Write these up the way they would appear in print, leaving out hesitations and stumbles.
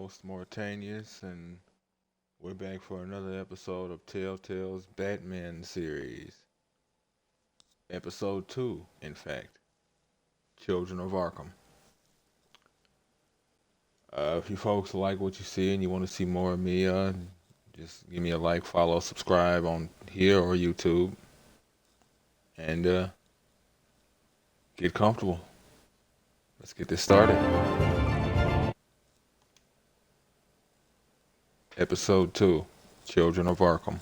host, Mortanius, and we're back for another episode of Telltale's Batman series. Episode 2, in fact. Children of Arkham. If you folks like what you see and you want to see more of me, just give me a like, follow, subscribe on here or YouTube. And get comfortable. Let's get this started. Episode 2, Children of Arkham.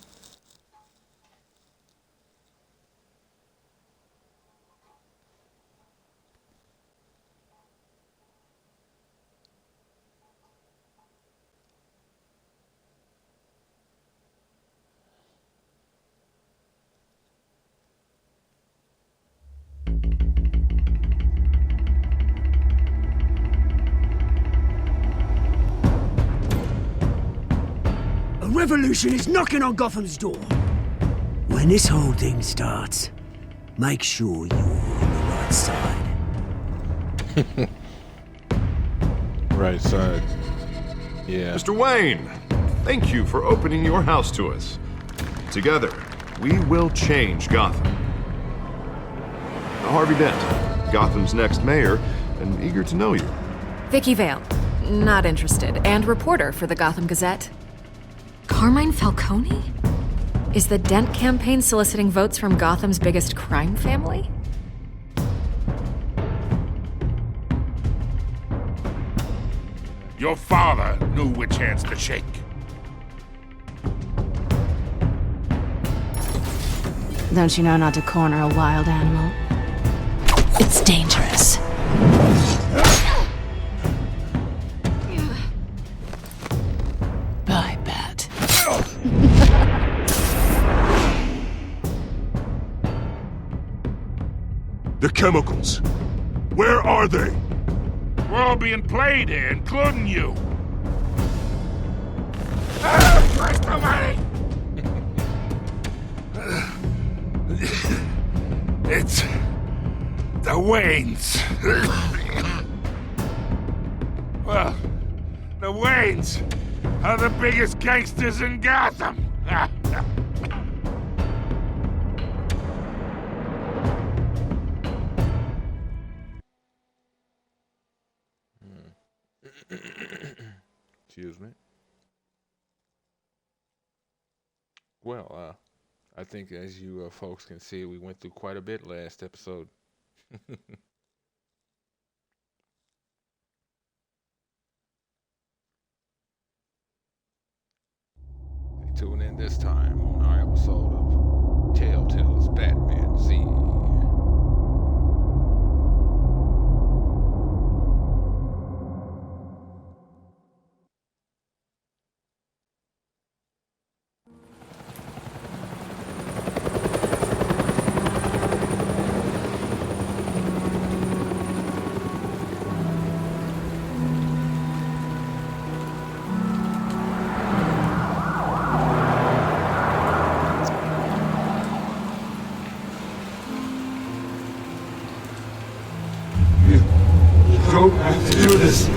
Revolution is knocking on Gotham's door. When this whole thing starts, make sure you're on the right side. Right side. Yeah. Mr. Wayne, thank you for opening your house to us. Together, we will change Gotham. Harvey Dent, Gotham's next mayor, and eager to know you. Vicky Vale, not interested, and reporter for the Gotham Gazette. Carmine Falcone? Is the Dent campaign soliciting votes from Gotham's biggest crime family? Your father knew which hands to shake. Don't you know not to corner a wild animal? It's dangerous. I bet. The chemicals. Where are they? We're all being played here, including you. Where's the money? It's the Waynes. Well, the Waynes are the biggest gangsters in Gotham. Excuse me. Well, I think as you folks can see, we went through quite a bit last episode. Tune in this time on our episode of Telltale's Batman Z. Don't have to do this.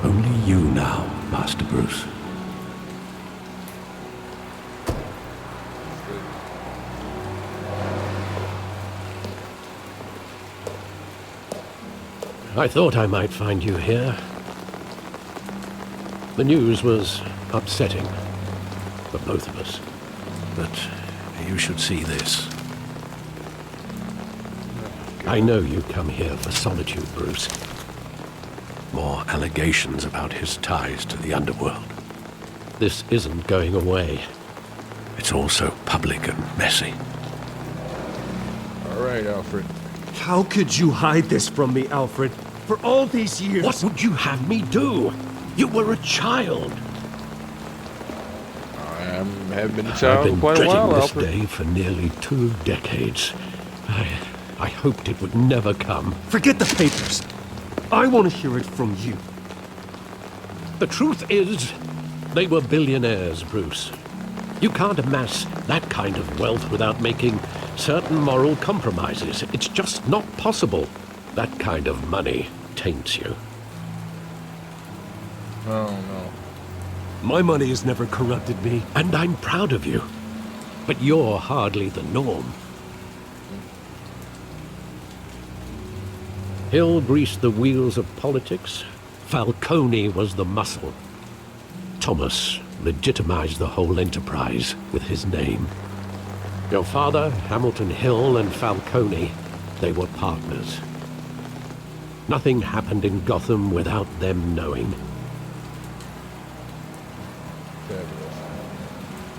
Only you now, Master Bruce. I thought I might find you here. The news was upsetting for both of us. But you should see this. I know you come here for solitude, Bruce. More allegations about his ties to the underworld. This isn't going away. It's all so public and messy. All right, Alfred. How could you hide this from me, Alfred? For all these years... What would you have me do? You were a child. I have been a I've child been for quite a dreading while, this Alfred. day for nearly 2 decades. I hoped it would never come. Forget the papers. I want to hear it from you. The truth is, they were billionaires, Bruce. You can't amass that kind of wealth without making certain moral compromises. It's just not possible. That kind of money taints you. I don't know. My money has never corrupted me. And I'm proud of you. But you're hardly the norm. Hill greased the wheels of politics. Falcone was the muscle. Thomas legitimized the whole enterprise with his name. Your father, Hamilton Hill, and Falcone, they were partners. Nothing happened in Gotham without them knowing.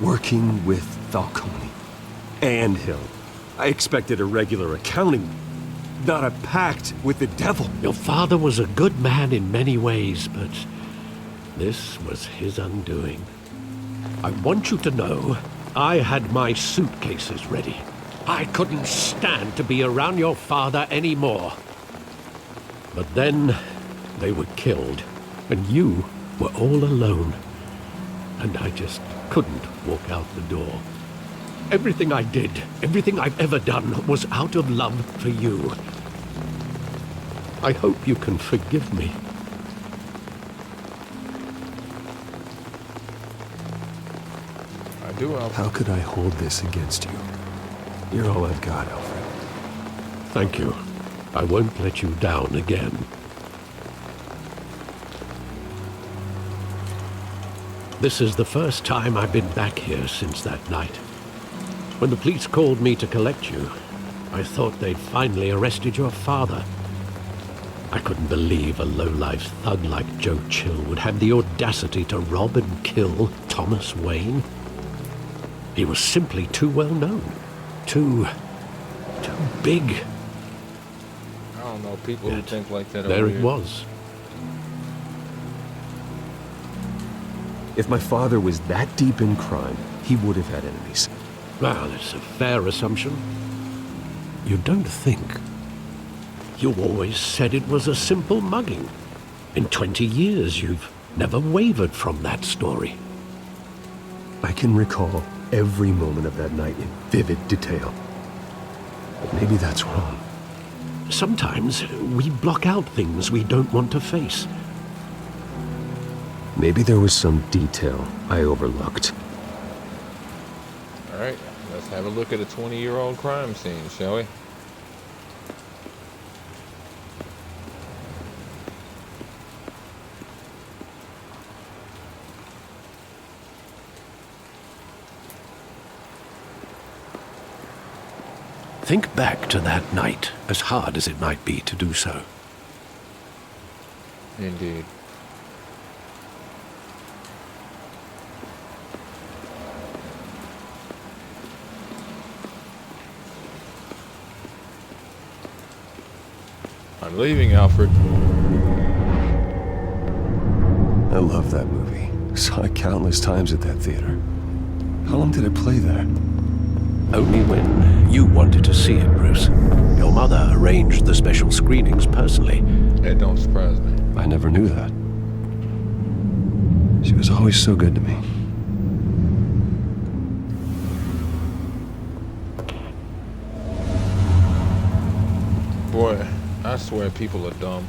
Working with Falcone and Hill. I expected a regular accounting, not a pact with the devil. Your father was a good man in many ways, but this was his undoing. I want you to know, I had my suitcases ready. I couldn't stand to be around your father anymore. But then, they were killed, and you were all alone. And I just couldn't walk out the door. Everything I did, everything I've ever done, was out of love for you. I hope you can forgive me. I do, Alfred. How could I hold this against you? You're all I've got, Alfred. Thank you. I won't let you down again. This is the first time I've been back here since that night. When the police called me to collect you, I thought they'd finally arrested your father. I couldn't believe a low-life thug like Joe Chill would have the audacity to rob and kill Thomas Wayne. He was simply too well known. Too big. I don't know. People who think like that are There weird. it was. If my father was that deep in crime, he would have had enemies. Well, it's a fair assumption. You don't think. You always said it was a simple mugging. In 20 years, you've never wavered from that story. I can recall every moment of that night in vivid detail. But maybe that's wrong. Sometimes we block out things we don't want to face. Maybe there was some detail I overlooked. All right, let's have a look at a 20-year-old crime scene, shall we? Think back to that night, as hard as it might be to do so. Indeed. I'm leaving, Alfred. I love that movie. Saw it countless times at that theater. How long did it play there? Only when you wanted to see it, Bruce. Your mother arranged the special screenings personally. That don't surprise me. I never knew that. She was always so good to me. Boy, I swear people are dumb.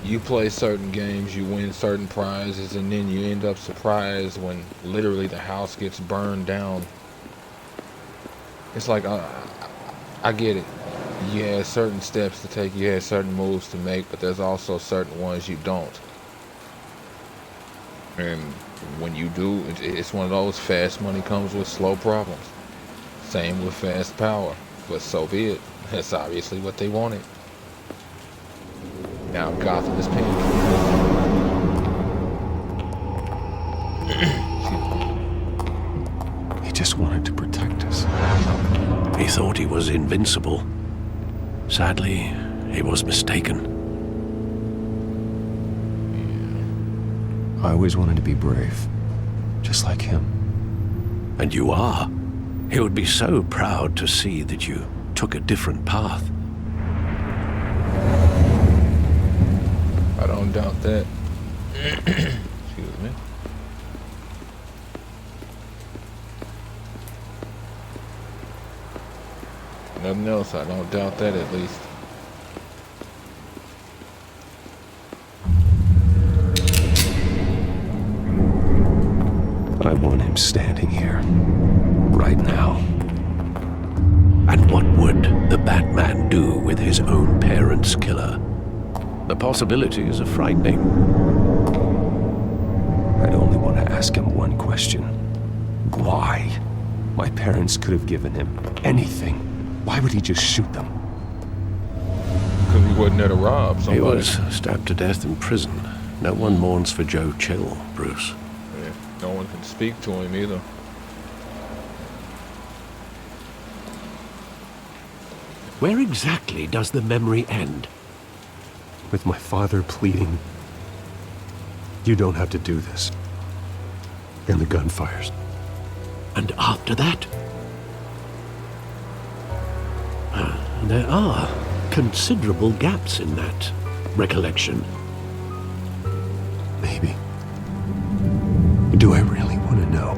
You play certain games, you win certain prizes, and then you end up surprised when literally the house gets burned down. It's like, I get it. You had certain steps to take, you had certain moves to make, but there's also certain ones you don't. And when you do, it's one of those fast money comes with slow problems. Same with fast power, but so be it. That's obviously what they wanted. Now Gotham is paying for He just wanted to protect us. He thought he was invincible. Sadly, he was mistaken. I always wanted to be brave, just like him. And you are. He would be so proud to see that you took a different path. I don't doubt that. Excuse me. Nothing else, I don't doubt that at least. I want him standing here. Right now. And what would the Batman do with his own parents' killer? The possibilities are frightening. I'd only want to ask him one question. Why? My parents could have given him anything. Why would he just shoot them? Because he wasn't there to rob somebody. He was stabbed to death in prison. No one mourns for Joe Chill, Bruce. Yeah, no one can speak to him either. Where exactly does the memory end? With my father pleading, "You don't have to do this." And the gun fires. And after that? There are considerable gaps in that recollection. Maybe. Do I really want to know?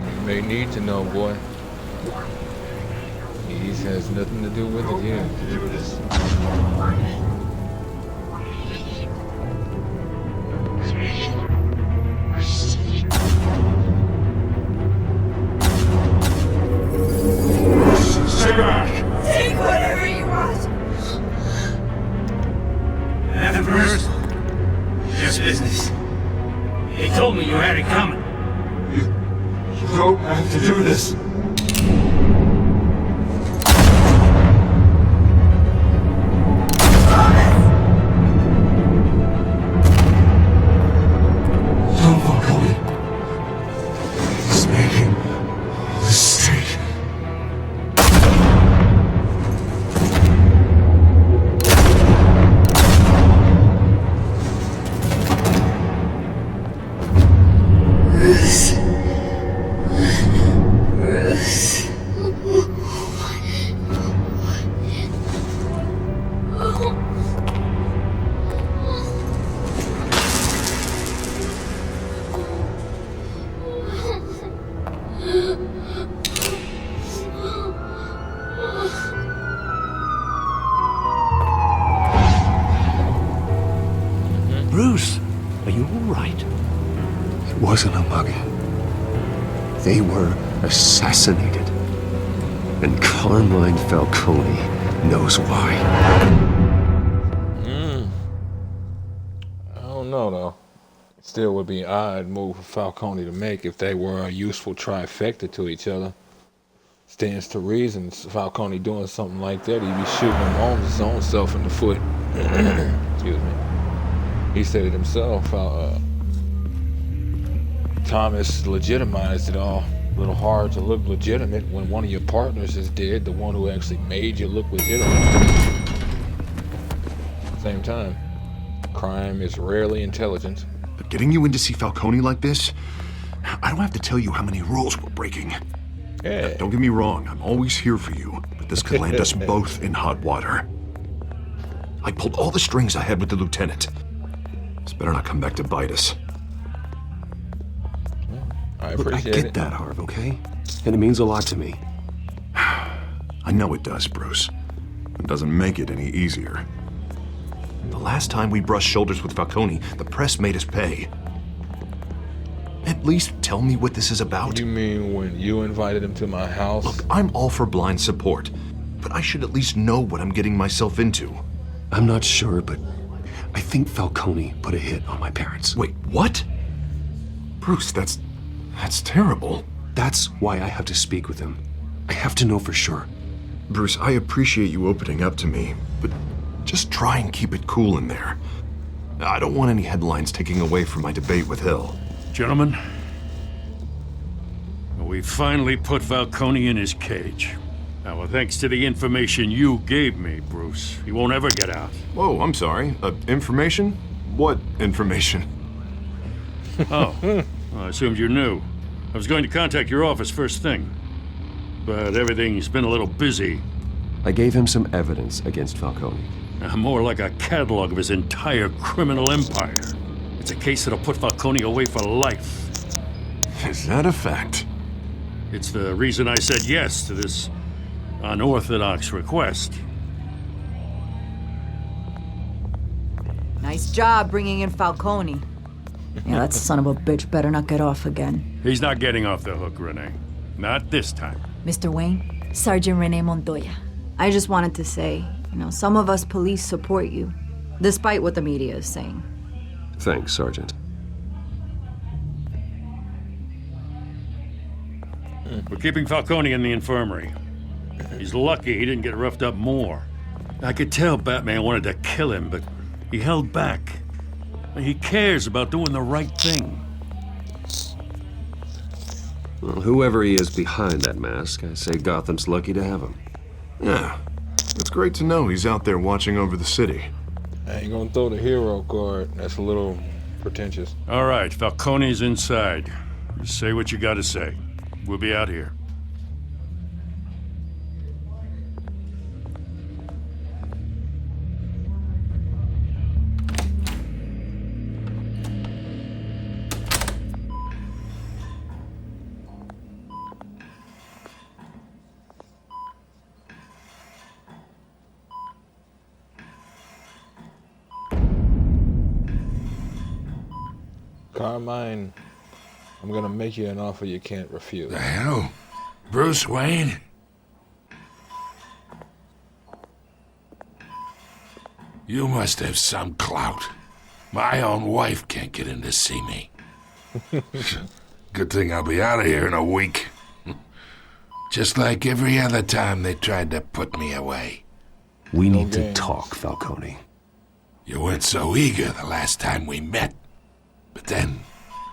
You may need to know, boy. Ease has nothing to do with it here. Stay back! Take whatever you want. Nothing, Bruce. Just business. He told me you had it coming. You don't have to do this. Don't walk away. He's making a mistake. Bruce, are you all right? It wasn't a mugging. They were assassinated. And Carmine Falcone knows why. I don't know, though. It still would be an odd move for Falcone to make if they were a useful trifecta to each other. Stands to reason, Falcone doing something like that, he'd be shooting his own self in the foot. Excuse me. He said it himself. Thomas legitimized it all. A little hard to look legitimate when one of your partners is dead, the one who actually made you look legitimate. Same time, crime is rarely intelligent. But getting you in to see Falcone like this, I don't have to tell you how many rules we're breaking. Yeah. Don't get me wrong, I'm always here for you, but this could land us both in hot water. I pulled all the strings I had with the lieutenant. This better not come back to bite us. I Look, I appreciate get it. that, Harv, okay? And it means a lot to me. I know it does, Bruce. It doesn't make it any easier. The last time we brushed shoulders with Falcone, the press made us pay. At least tell me what this is about. You mean when you invited him to my house? Look, I'm all for blind support, but I should at least know what I'm getting myself into. I'm not sure, but I think Falcone put a hit on my parents. Wait, what? Bruce, that's terrible. That's why I have to speak with him. I have to know for sure. Bruce, I appreciate you opening up to me, but just try and keep it cool in there. I don't want any headlines taking away from my debate with Hill. Gentlemen, we finally put Falcone in his cage. Now, thanks to the information you gave me, Bruce, he won't ever get out. Whoa, I'm sorry. Information? What information? Oh, well, I assumed you knew. I was going to contact your office first thing, but everything's been a little busy. I gave him some evidence against Falcone. More like a catalog of his entire criminal empire. It's a case that'll put Falcone away for life. Is that a fact? It's the reason I said yes to this unorthodox request. Nice job bringing in Falcone. Yeah, that son of a bitch better not get off again. He's not getting off the hook, Renee. Not this time. Mr. Wayne, Sergeant Renee Montoya. I just wanted to say, some of us police support you, despite what the media is saying. Thanks, Sergeant. We're keeping Falcone in the infirmary. He's lucky he didn't get roughed up more. I could tell Batman wanted to kill him, but he held back. He cares about doing the right thing. Well, whoever he is behind that mask, I say Gotham's lucky to have him. Yeah, it's great to know he's out there watching over the city. I ain't gonna throw the hero card. That's a little pretentious. All right, Falcone's inside. Just say what you gotta say. We'll be out here. Carmine, I'm gonna make you an offer you can't refuse. The hell? Bruce Wayne? You must have some clout. My own wife can't get in to see me. Good thing I'll be out of here in a week. Just like every other time they tried to put me away. We need to talk, Falcone. You weren't so eager the last time we met. But then,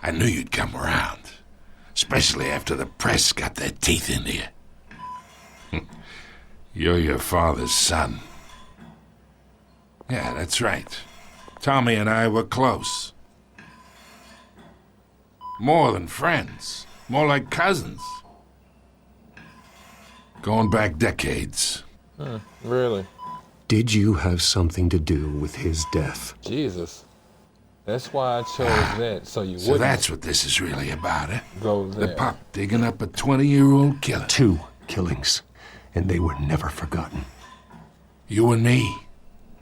I knew you'd come around. Especially after the press got their teeth into you. You're your father's son. Yeah, that's right. Tommy and I were close. More than friends. More like cousins. Going back decades. Really? Did you have something to do with his death? Jesus. That's why I chose that, so you wouldn't. So that's what this is really about, eh? Go there. The pop digging up a 20-year-old killer. 2 killings, and they were never forgotten. You and me,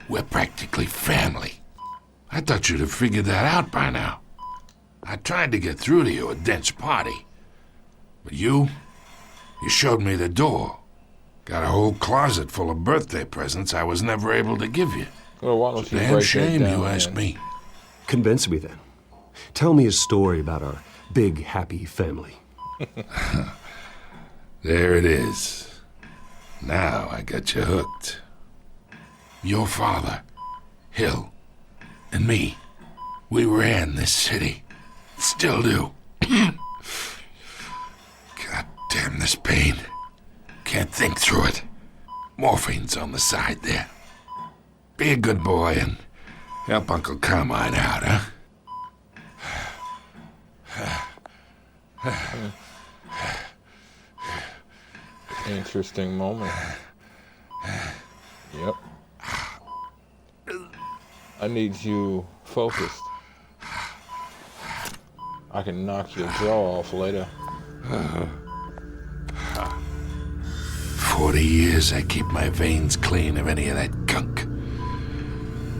we're practically family. I thought you'd have figured that out by now. I tried to get through to you at Dent's party. But you showed me the door. Got a whole closet full of birthday presents I was never able to give you. Well, why don't you Damn break shame that down, you asked man? me. Convince me then. Tell me a story about our big, happy family. There it is. Now I got you hooked. Your father, Hill, and me, we ran this city. Still do. God damn this pain. Can't think through it. Morphine's on the side there. Be a good boy and help Uncle Carmine out, huh? Interesting moment. Yep. I need you focused. I can knock your jaw off later. 40 years I keep my veins clean of any of that gunk.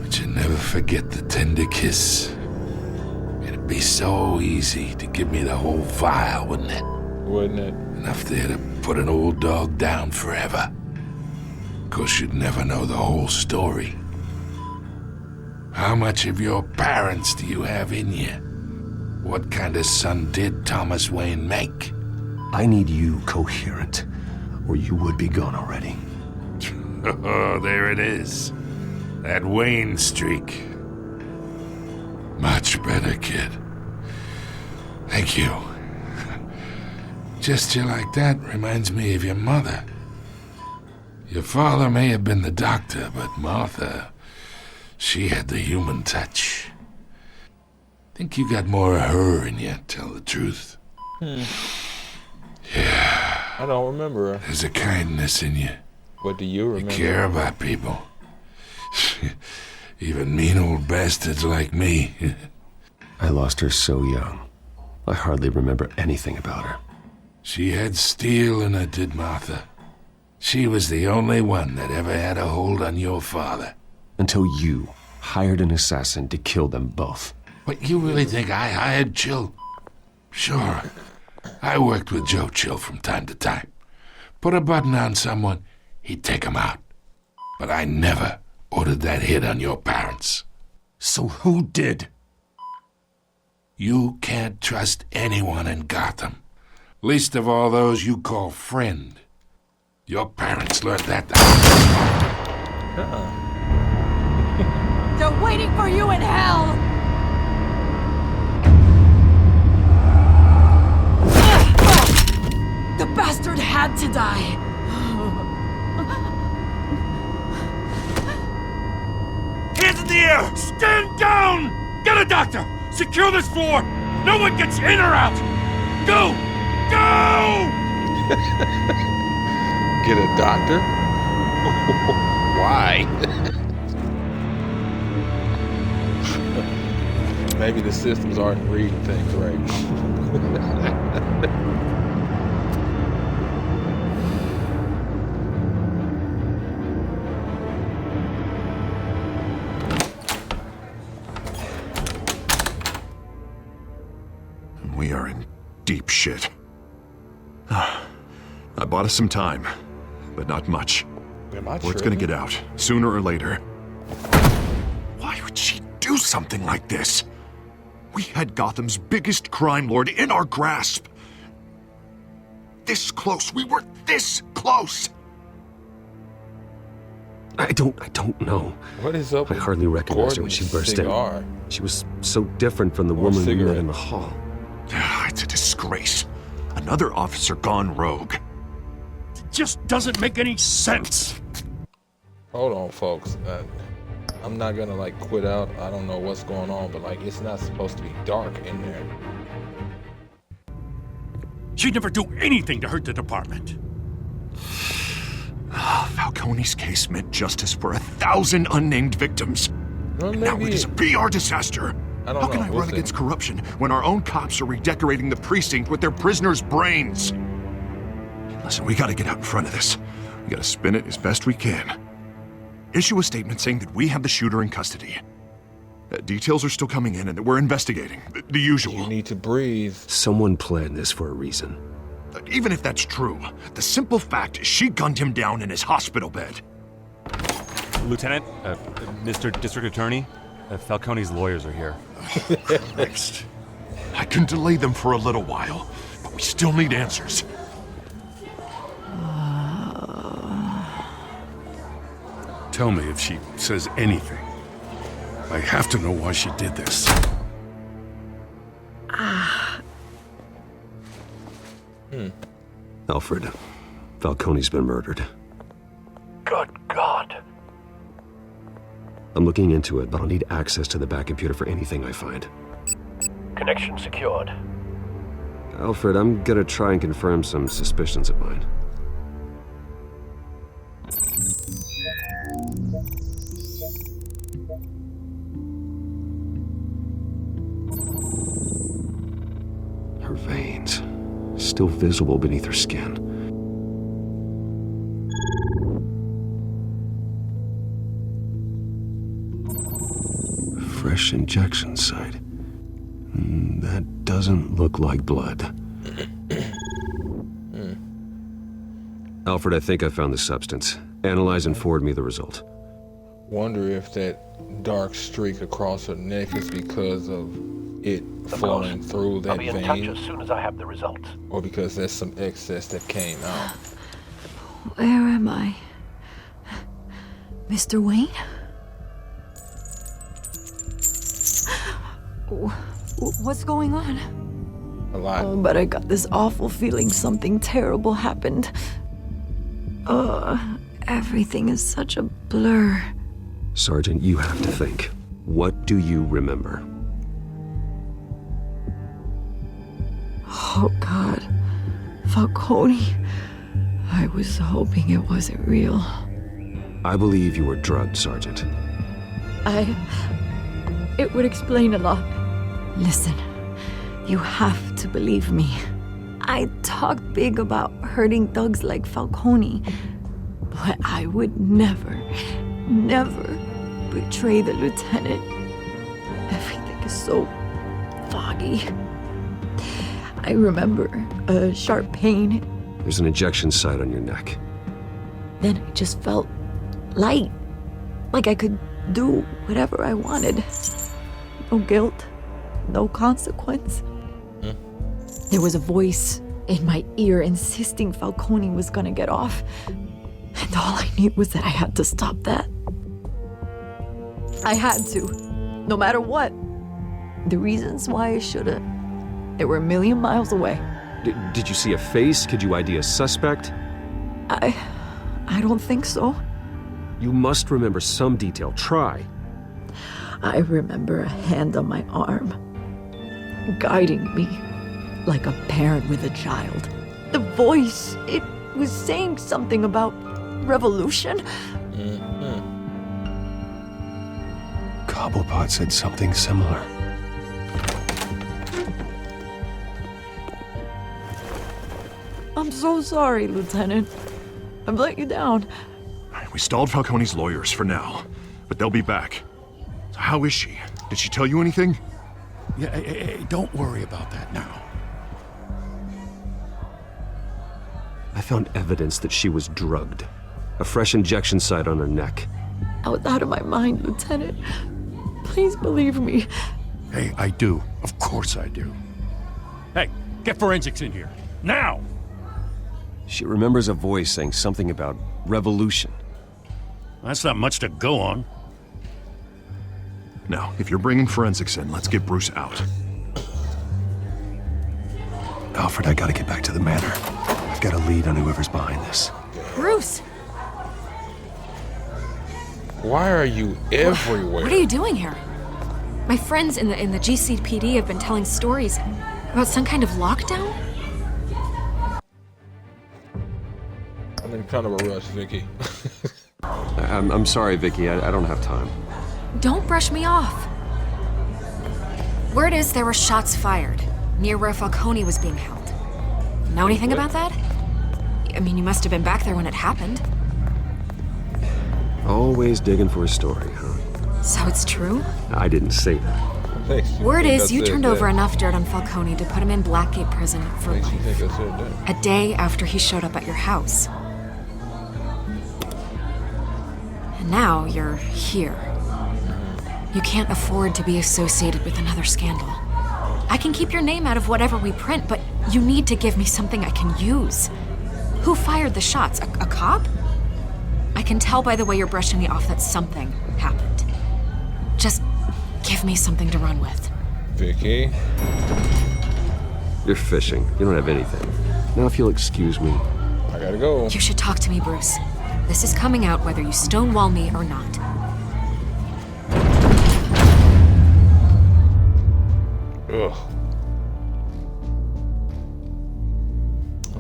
But you never forget the tender kiss. It'd be so easy to give me the whole vial, wouldn't it? Wouldn't it? Enough there to put an old dog down forever. Of course, you'd never know the whole story. How much of your parents do you have in you? What kind of son did Thomas Wayne make? I need you coherent, or you would be gone already. Oh, there it is. That Wayne streak. Much better, kid. Thank you. Gesture like that reminds me of your mother. Your father may have been the doctor, but Martha, she had the human touch. Think you got more of her in you, tell the truth. Yeah. I don't remember her. There's a kindness in you. What do you remember? You care about people. Even mean old bastards like me. I lost her so young. I hardly remember anything about her. She had steel in her, did Martha. She was the only one that ever had a hold on your father. Until you hired an assassin to kill them both. But you really think I hired Chill? Sure. I worked with Joe Chill from time to time. Put a button on someone, he'd take him out. But I never ordered that hit on your parents. So who did? You can't trust anyone in Gotham. Least of all those you call friend. Your parents learned that. They're waiting for you in hell! The bastard had to die. Hands in the air! Stand down! Get a doctor! Secure this floor! No one gets in or out! Go! Go! Get a doctor? Why? Maybe the systems aren't reading things right. We are in deep shit. I bought us some time, but not much. Word's gonna get out, sooner or later. Why would she do something like this? We had Gotham's biggest crime lord in our grasp. This close. We were this close. I don't know. What is up? I hardly recognized her when she burst in. She was so different from the woman we met in the hall. It's a disgrace. Another officer gone rogue. It just doesn't make any sense. Hold on, folks. I'm not gonna like quit out. I don't know what's going on, but like it's not supposed to be dark in there. She'd never do anything to hurt the department. Falcone's case meant justice for 1,000 unnamed victims. Well, and now it is a PR disaster. How can I run Listen. against corruption when our own cops are redecorating the precinct with their prisoners' brains? Listen, we gotta get out in front of this. We gotta spin it as best we can. Issue a statement saying that we have the shooter in custody. Details are still coming in and that we're investigating. The usual. You need to breathe. Someone planned this for a reason. Even if that's true, the simple fact is she gunned him down in his hospital bed. Lieutenant, Mr. District Attorney, Falcone's lawyers are here. Christ. I can delay them for a little while, but we still need answers. Tell me if she says anything. I have to know why she did this. Alfred, Falcone's been murdered. Good God. I'm looking into it, but I'll need access to the back computer for anything I find. Connection secured. Alfred, I'm gonna try and confirm some suspicions of mine. Her veins, still visible beneath her skin. Fresh injection site. That doesn't look like blood. Alfred, I think I found the substance. Analyze and forward me the result. Wonder if that dark streak across her neck is because of it flowing through that I'll be in touch vein, as soon as I have the results. or because there's some excess that came out. Where am I? Mr. Wayne? What's going on? A lot. Oh, but I got this awful feeling something terrible happened. Everything is such a blur. Sergeant, you have to think. What do you remember? Oh, God. Falcone. I was hoping it wasn't real. I believe you were drugged, Sergeant. It would explain a lot. Listen, you have to believe me. I talked big about hurting thugs like Falcone, but I would never betray the lieutenant. Everything is so foggy. I remember a sharp pain. There's an injection site on your neck. Then I just felt light. Like I could do whatever I wanted. No guilt, no consequence. There was a voice in my ear insisting Falcone was gonna get off. And all I knew was that I had to stop that. I had to, no matter what. The reasons why I shouldn't, they were a million miles away. Did you see a face? Could you ID a suspect? I don't think so. You must remember some detail. Try. I remember a hand on my arm, guiding me like a parent with a child. The voice, it was saying something about revolution. Cobblepot said something similar. I'm so sorry, Lieutenant. I've let you down. We stalled Falcone's lawyers for now, but they'll be back. So how is she? Did she tell you anything? Yeah, hey, don't worry about that now. I found evidence that she was drugged. A fresh injection site on her neck. I was out of my mind, Lieutenant. Please believe me. Hey, I do. Of course I do. Hey, get forensics in here. Now! She remembers a voice saying something about revolution. That's not much to go on. Now, if you're bringing forensics in, let's get Bruce out. Alfred, I gotta get back to the manor. I've got a lead on whoever's behind this. Bruce! Why are you everywhere? What are you doing here? My friends in the GCPD have been telling stories about some kind of lockdown? I'm in kind of a rush, Vicky. I'm sorry, Vicky. I don't have time. Don't brush me off. Word is there were shots fired near where Falcone was being held. Know anything about that? I mean, you must have been back there when it happened. Always digging for a story, huh? So it's true? I didn't say that. Word is you turned over enough dirt on Falcone to put him in Blackgate prison for life. A day after he showed up at your house. And now you're here. You can't afford to be associated with another scandal. I can keep your name out of whatever we print, but you need to give me something I can use. Who fired the shots? A cop? I can tell by the way you're brushing me off that something happened. Just give me something to run with. Vicky? You're fishing. You don't have anything. Now if you'll excuse me. I gotta go. You should talk to me, Bruce. This is coming out whether you stonewall me or not. Ugh.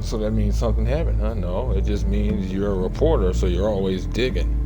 So that means something happened, huh? No, it just means you're a reporter, so you're always digging.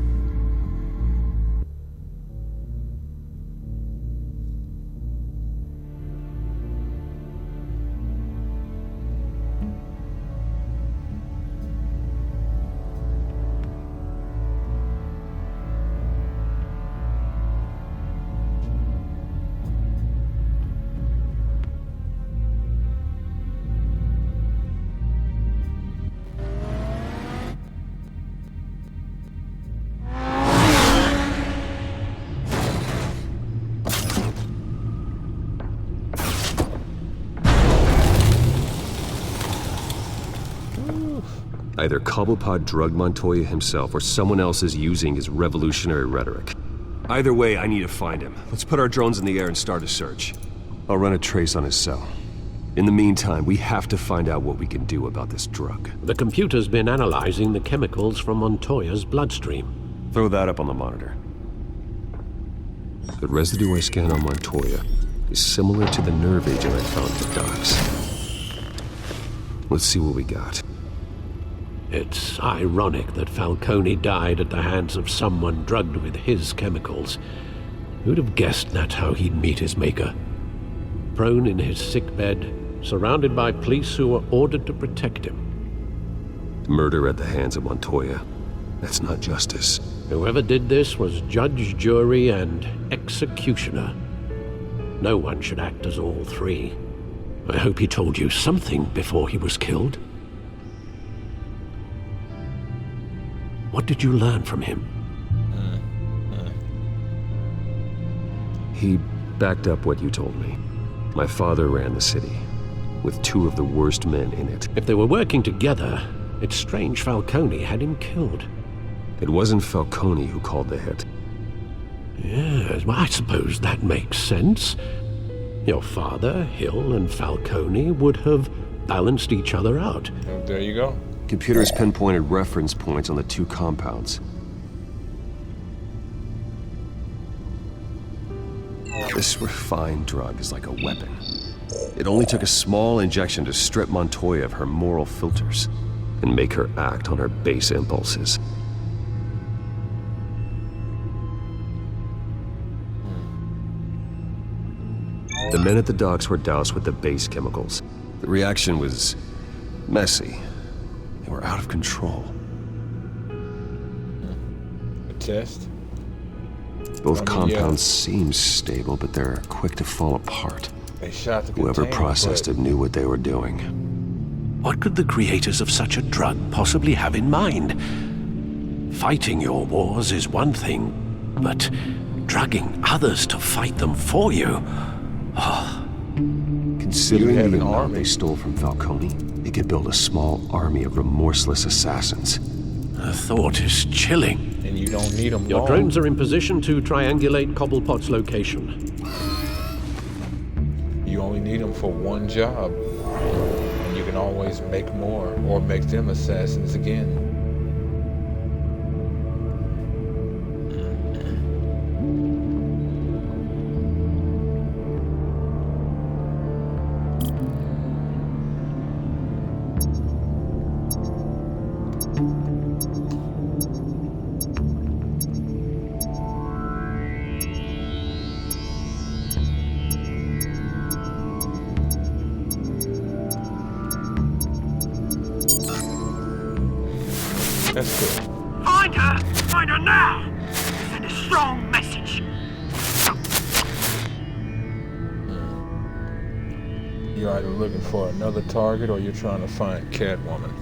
Either Cobblepot drugged Montoya himself or someone else is using his revolutionary rhetoric. Either way, I need to find him. Let's put our drones in the air and start a search. I'll run a trace on his cell. In the meantime, we have to find out what we can do about this drug. The computer's been analyzing the chemicals from Montoya's bloodstream. Throw that up on the monitor. The residue I scanned on Montoya is similar to the nerve agent I found at the docks. Let's see what we got. It's ironic that Falcone died at the hands of someone drugged with his chemicals. Who'd have guessed that's how he'd meet his maker? Prone in his sickbed, surrounded by police who were ordered to protect him. Murder at the hands of Montoya. That's not justice. Whoever did this was judge, jury, and executioner. No one should act as all three. I hope he told you something before he was killed. What did you learn from him? He backed up what you told me. My father ran the city, with two of the worst men in it. If they were working together, it's strange Falcone had him killed. It wasn't Falcone who called the hit. Yes, well, I suppose that makes sense. Your father, Hill, and Falcone would have balanced each other out. Oh, there you go. Computers pinpointed reference points on the two compounds. This refined drug is like a weapon. It only took a small injection to strip Montoya of her moral filters and make her act on her base impulses. The men at the docks were doused with the base chemicals. The reaction was messy. They were out of control. A test? Both compounds seem stable, but they're quick to fall apart. They shot the Whoever container, processed it knew what they were doing. What could the creators of such a drug possibly have in mind? Fighting your wars is one thing, but drugging others to fight them for you? Considering You have the an amount army. they stole from Falcone, they could build a small army of remorseless assassins. The thought is chilling. And you don't need them Your long. drones are in position to triangulate Cobblepot's location. You only need them for one job. And you can always make more, or make them assassins again. That's good. Find her! Find her now! Send a strong message. You're either looking for another target or you're trying to find Catwoman.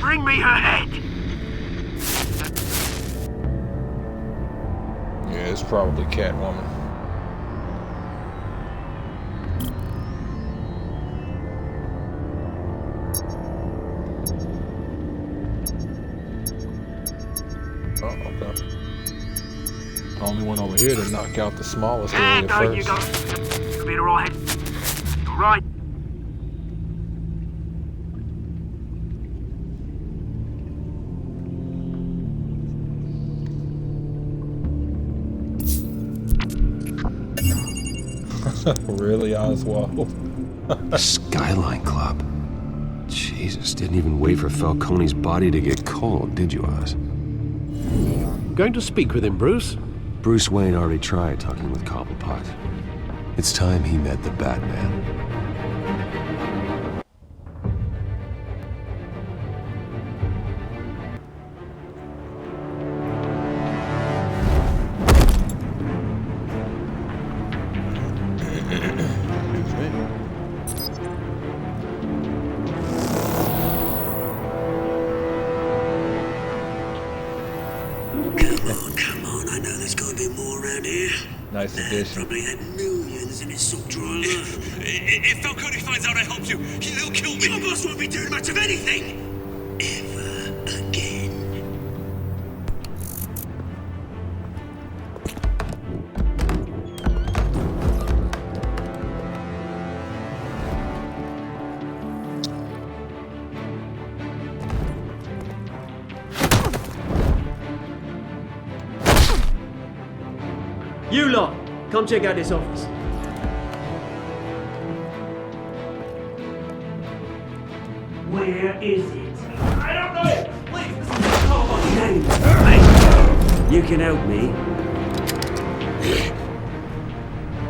Bring me her head! Yeah, it's probably Catwoman. Oh, okay. Only one over here to knock out the smallest area There first. you go. You'll be all head. All right. Really, Oswald? Skyline Club. Jesus, didn't even wait for Falcone's body to get cold, did you, Oz? Going to speak with him, Bruce? Bruce Wayne already tried talking with Cobblepot. It's time he met the Batman. Come on, I know there's gonna be more around here. Nice addition. Probably had millions in his salt drawer alone. If Falcone finds out I helped you, he'll kill me. Your boss won't be doing much of anything! Ever again. You lot, come check out this office. Where is it? I don't know. Please, this is Cobblepot. Name it. You can help me.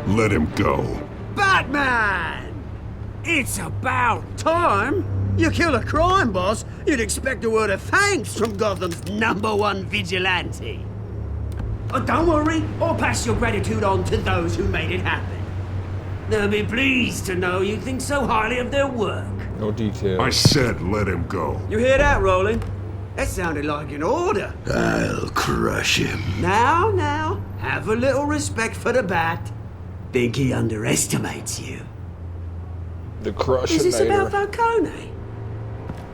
Let him go. Batman! It's about time. You kill a crime boss, you'd expect a word of thanks from Gotham's #1 vigilante. Oh, don't worry, I'll pass your gratitude on to those who made it happen. They'll be pleased to know you think so highly of their work. No details. I said let him go. You hear that, Roland? That sounded like an order. I'll crush him. Now, have a little respect for the Bat. Think he underestimates you. The Crushinator. Is this about Falcone?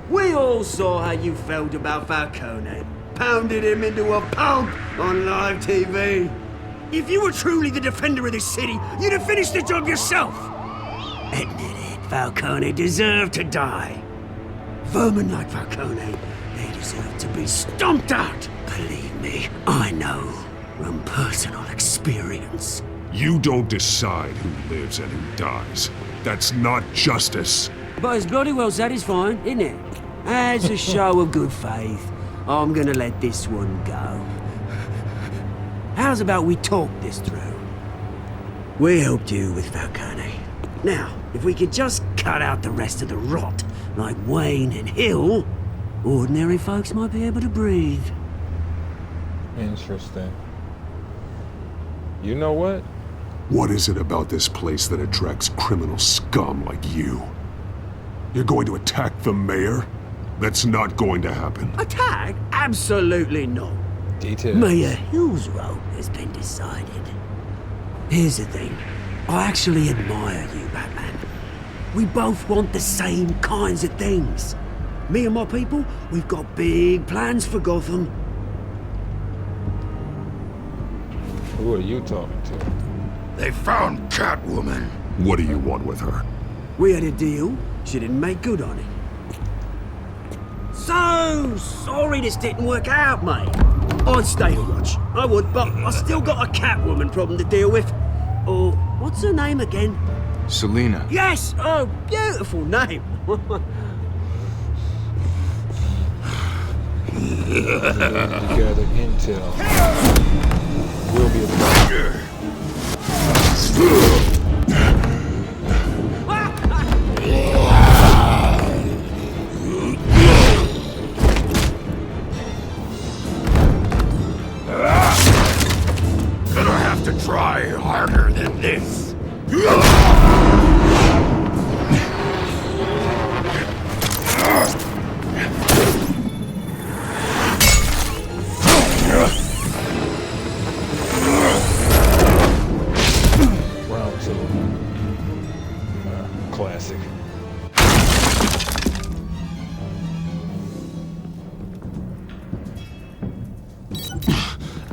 We all saw how you felt about Falcone. Pounded him into a pulp on live TV. If you were truly the defender of this city, you'd have finished the job yourself. Admit it, Falcone deserved to die. Vermin like Falcone, they deserve to be stomped out. Believe me, I know from personal experience. You don't decide who lives and who dies. That's not justice. But it's bloody well satisfying, isn't it? As a show of good faith, I'm gonna let this one go. How's about we talk this through? We helped you with Falcone. Now, if we could just cut out the rest of the rot, like Wayne and Hill, ordinary folks might be able to breathe. Interesting. You know what? What is it about this place that attracts criminal scum like you? You're going to attack the mayor? That's not going to happen. Attack? Absolutely not. Details. Mayor Hill's role has been decided. Here's the thing. I actually admire you, Batman. We both want the same kinds of things. Me and my people, we've got big plans for Gotham. Who are you talking to? They found Catwoman. What do you want with her? We had a deal. She didn't make good on it. So sorry this didn't work out, mate. I'd stay to watch. I would, but I still got a Catwoman problem to deal with. Oh, what's her name again? Selina. Yes! Oh, beautiful name. Together intel. Will be a Gonna have to try harder than this. round two. Classic.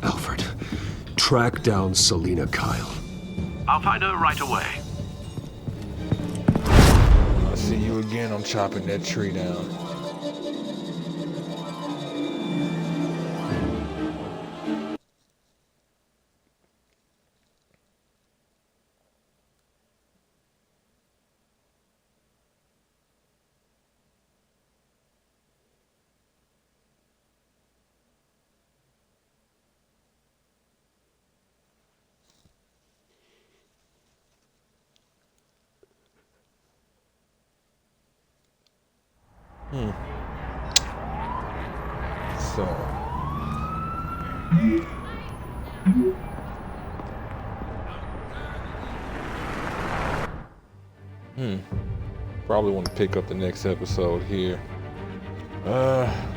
Alfred, track down Selina Kyle. I'll find her right away. I'll see you again. I'm chopping that tree down. So. Probably want to pick up the next episode here.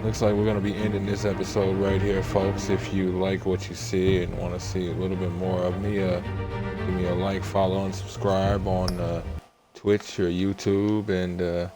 Looks like we're going to be ending this episode right here, folks. If you like what you see and want to see a little bit more of me, give me a like, follow, and subscribe on Twitch or YouTube, and